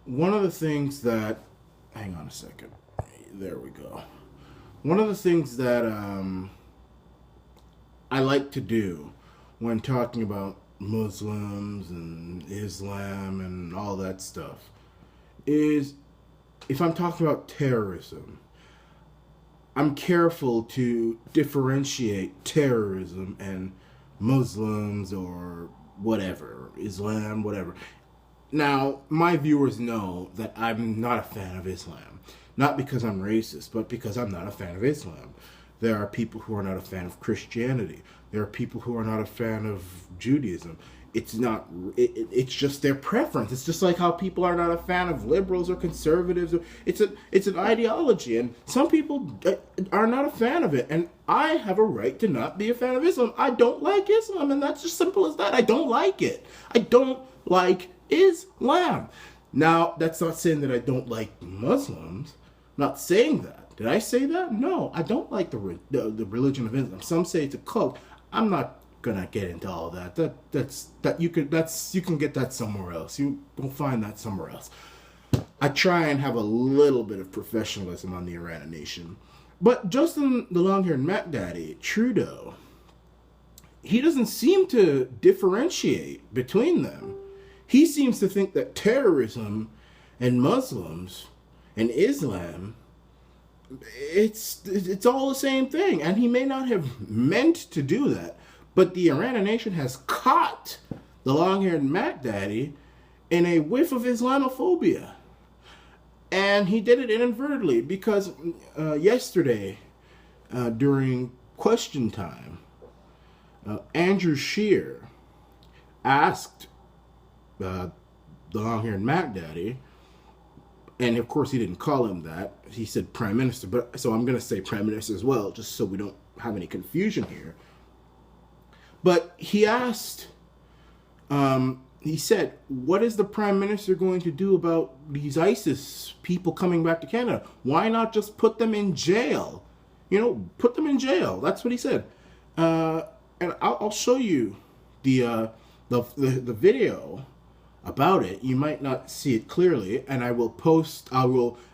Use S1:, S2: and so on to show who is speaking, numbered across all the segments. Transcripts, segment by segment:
S1: one of the things that, hang on a second, there we go. One of the things that I like to do when talking about Muslims and Islam and all that stuff is, if I'm talking about terrorism, I'm careful to differentiate terrorism and Muslims or whatever, Islam, whatever. Now, my viewers know that I'm not a fan of Islam. Not because I'm racist, but because I'm not a fan of Islam. There are people who are not a fan of Christianity. There are people who are not a fan of Judaism. It's just their preference. It's just like how people are not a fan of liberals or conservatives. It's an ideology, and some people are not a fan of it. And I have a right to not be a fan of Islam. I don't like Islam, and that's just simple as that. I don't like it. I don't like Islam. Now, that's not saying that I don't like Muslims. I'm not saying that. Did I say that? No, I don't like the religion of Islam. Some say it's a cult. I'm not gonna get into all that. You can get that somewhere else. You will find that somewhere else. I try and have a little bit of professionalism on the Iran nation. But Justin the long-haired Mac Daddy, Trudeau, he doesn't seem to differentiate between them. He seems to think that terrorism and Muslims and Islam, it's all the same thing. And he may not have meant to do that. But the Iran nation has caught the long-haired Mac Daddy in a whiff of Islamophobia. And he did it inadvertently because yesterday, during question time, Andrew Scheer asked the long-haired Mac Daddy, and of course he didn't call him that. He said Prime Minister, but so I'm going to say Prime Minister as well, just so we don't have any confusion here. But he asked, he said, what is the Prime Minister going to do about these ISIS people coming back to Canada? Why not just put them in jail? Put them in jail. That's what he said. And I'll show you the video about it. You might not see it clearly, and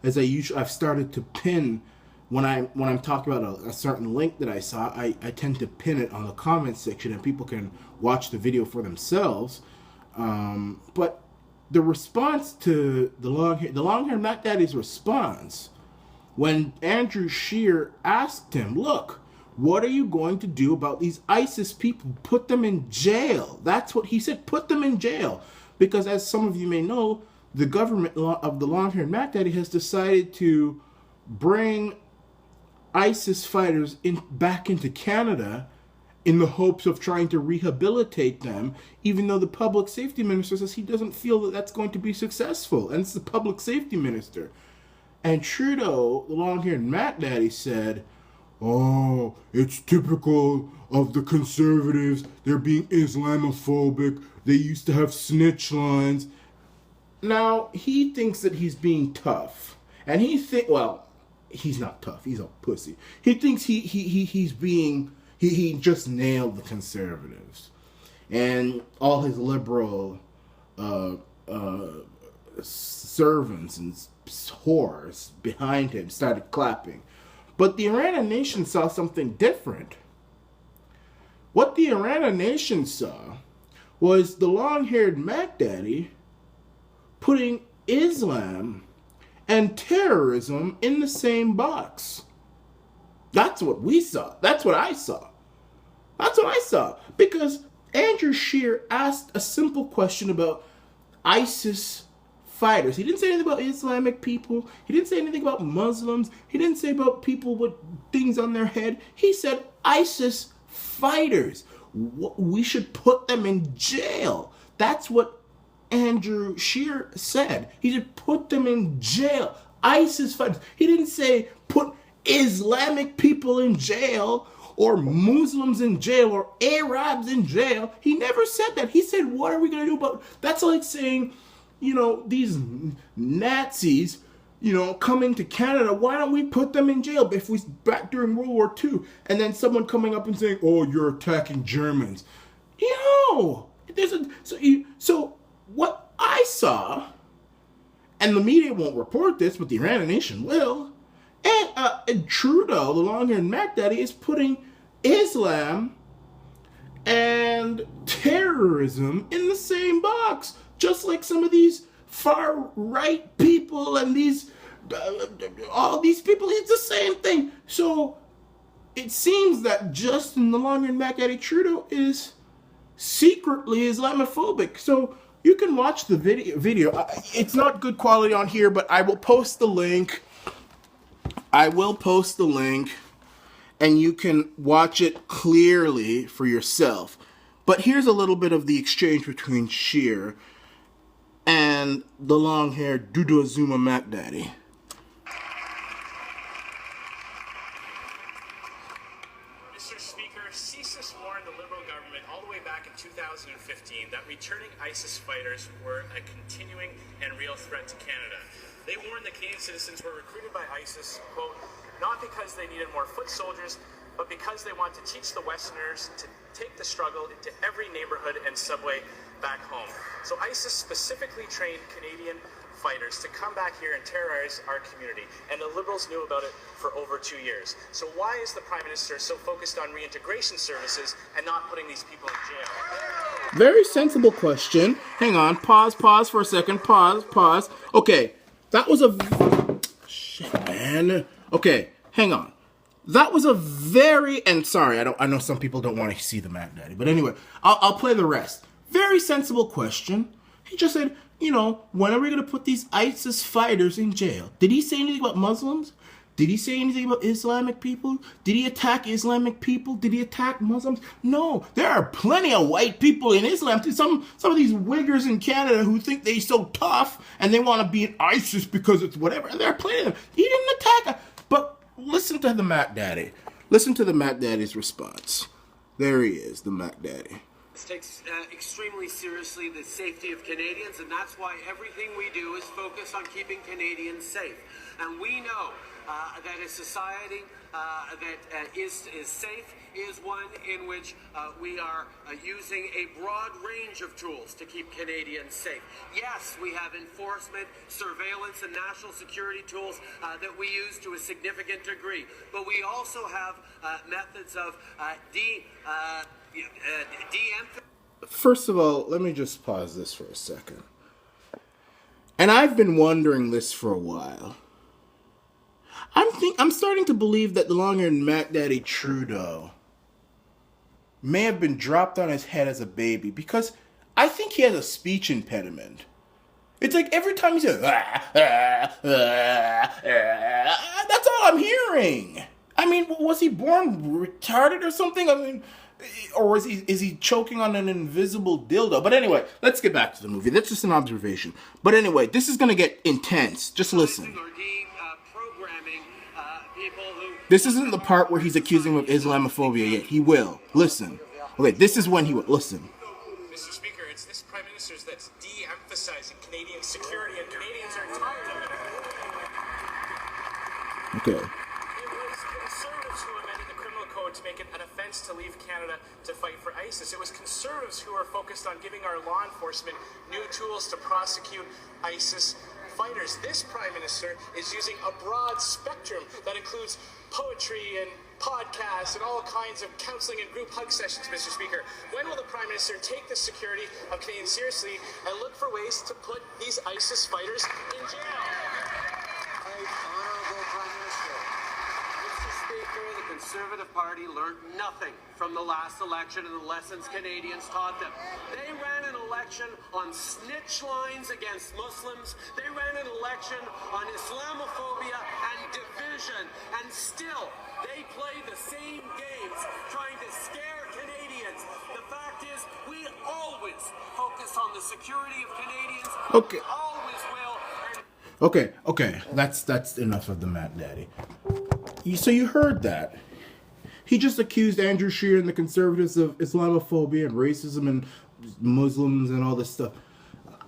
S1: as I usually, I've started to pin. When I'm talking about a certain link that I saw, I tend to pin it on the comments section, and people can watch the video for themselves. But the response to the long-haired Mac Daddy's response, when Andrew Scheer asked him, look, what are you going to do about these ISIS people? Put them in jail. That's what he said, put them in jail. Because as some of you may know, the government of the long-haired Mac Daddy has decided to bring ISIS fighters back into Canada in the hopes of trying to rehabilitate them, even though the public safety minister says he doesn't feel that that's going to be successful. And it's the public safety minister. And Trudeau, the long-haired Mac Daddy, said, oh, it's typical of the conservatives. They're being Islamophobic. They used to have snitch lines. Now, he thinks that he's being tough. And he's not tough. He's a pussy. He thinks he just nailed the conservatives, and all his liberal servants and whores behind him started clapping. But the Iran nation saw something different. What the Iran nation saw was the long-haired Mac Daddy putting Islam and terrorism in the same box. That's what we saw. That's what I saw. That's what I saw. Because Andrew Scheer asked a simple question about ISIS fighters. He didn't say anything about Islamic people. He didn't say anything about Muslims. He didn't say about people with things on their head. He said ISIS fighters. We should put them in jail. That's what Andrew Scheer said. He said put them in jail. ISIS fighters. He didn't say put Islamic people in jail or Muslims in jail or Arabs in jail. He never said that. He said, what are we going to do about... That's like saying, these Nazis, coming to Canada, why don't we put them in jail if we back during World War II? And then someone coming up and saying, oh, you're attacking Germans. So what I saw And the media won't report this, but the Iranian nation will. And Trudeau, the long-haired Mac Daddy, is putting Islam and terrorism in the same box, just like some of these far-right people and all these people. It's the same thing. So it seems that Justin, the long-haired Mac Daddy Trudeau, is secretly Islamophobic. So you can watch the video. It's not good quality on here, but I will post the link. And you can watch it clearly for yourself. But here's a little bit of the exchange between Scheer and the long-haired Dudu Azuma Mac Daddy.
S2: Mr. Speaker, CSIS warned the Liberal government all the way back in 2015 that returning ISIS fighters were a continuing and real threat to Canada. They warned that Canadian citizens were recruited by ISIS, quote, not because they needed more foot soldiers, but because they want to teach the Westerners to take the struggle into every neighborhood and subway back home. So ISIS specifically trained Canadian fighters to come back here and terrorize our community, and the Liberals knew about it for over 2 years. So why is the Prime Minister so focused on reintegration services and not putting these people in jail?
S1: Very sensible question. Hang on, pause for a second, pause. Okay, that was a... Shit, man. Okay, hang on. That was a very... And sorry, I know some people don't want to see the Mac Daddy, but anyway, I'll play the rest. Very sensible question. He just said, when are we going to put these ISIS fighters in jail? Did he say anything about Muslims? Did he say anything about Islamic people? Did he attack Islamic people? Did he attack Muslims? No, there are plenty of white people in Islam. Some of these wiggers in Canada who think they're so tough and they want to be in ISIS because it's whatever. And there are plenty of them. He didn't attack. But listen to the Mac Daddy. Listen to the Mac Daddy's response. There he is, the Mac Daddy.
S3: This takes extremely seriously the safety of Canadians, and that's why everything we do is focus on keeping Canadians safe. And we know that a society that is safe is one in which we are using a broad range of tools to keep Canadians safe. Yes, we have enforcement, surveillance, and national security tools that we use to a significant degree, but we also have methods of
S1: First of all, let me just pause this for a second. And I've been wondering this for a while. I'm starting to believe that the long-haired Mac Daddy Trudeau may have been dropped on his head as a baby, because I think he has a speech impediment. It's like every time he says, that's all I'm hearing. I mean, was he born retarded or something? I mean, or is he choking on an invisible dildo? But anyway, let's get back to the movie. That's just an observation. But anyway, this is going to get intense. Just listen. This isn't the part where he's accusing him of Islamophobia yet. He will. Listen. Okay, this is when he will. Listen.
S2: Mr. Speaker, it's this Prime Minister's that's de-emphasizing Canadian security, and Canadians are tired of it.
S1: Okay.
S2: It was Conservatives who amended the criminal code to make it an offense to leave Canada to fight for ISIS. It was Conservatives who are focused on giving our law enforcement new tools to prosecute ISIS fighters. This Prime Minister is using a broad spectrum that includes poetry and podcasts and all kinds of counseling and group hug sessions, Mr. Speaker. When will the Prime Minister take the security of Canadians seriously and look for ways to put these ISIS fighters in jail?
S3: Honorable Prime Minister, Mr. Speaker, the Conservative Party learned nothing from the last election and the lessons Canadians taught them. They ran an election on snitch lines against Muslims. They ran an election on Islamophobia and division. And still, they play the same games trying to scare Canadians. The fact is, we always focus on the security of Canadians.
S1: Okay.
S3: We always will.
S1: Okay. That's enough of the Mac Daddy. So you heard that. He just accused Andrew Scheer and the Conservatives of Islamophobia and racism and Muslims and all this stuff.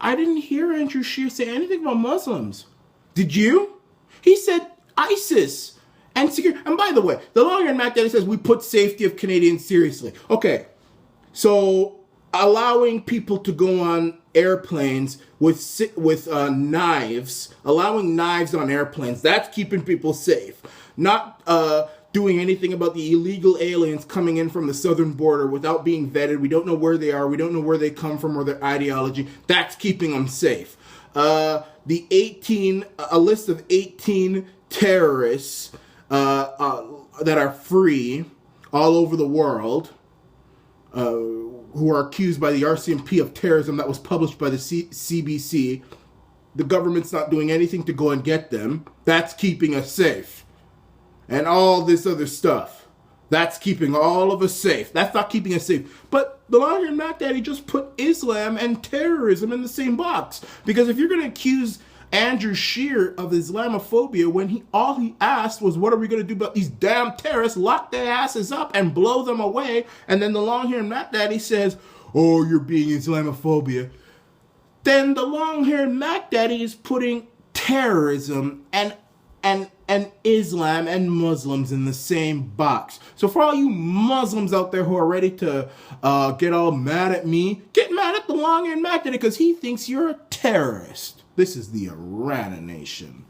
S1: I didn't hear Andrew Scheer say anything about Muslims. Did you? He said ISIS and security. And by the way, the long-haired Mac Daddy says we put safety of Canadians seriously. Okay, so allowing people to go on airplanes with knives, allowing knives on airplanes, that's keeping people safe. Not doing anything about the illegal aliens coming in from the southern border without being vetted. We don't know where they are. We don't know where they come from or their ideology. That's keeping them safe. A list of 18 terrorists that are free all over the world, who are accused by the RCMP of terrorism, that was published by the CBC. The government's not doing anything to go and get them. That's keeping us safe. And all this other stuff. That's keeping all of us safe. That's not keeping us safe. But the long-haired Mac Daddy just put Islam and terrorism in the same box. Because if you're going to accuse Andrew Scheer of Islamophobia when all he asked was, what are we going to do about these damn terrorists? Lock their asses up and blow them away. And then the long-haired Mac Daddy says, oh, you're being Islamophobia. Then the long-haired Mac Daddy is putting terrorism and Islam and Muslims in the same box. So for all you Muslims out there who are ready to get all mad at me, get mad at the long-haired Mac Daddy because he thinks you're a terrorist. This is the Irana Nation.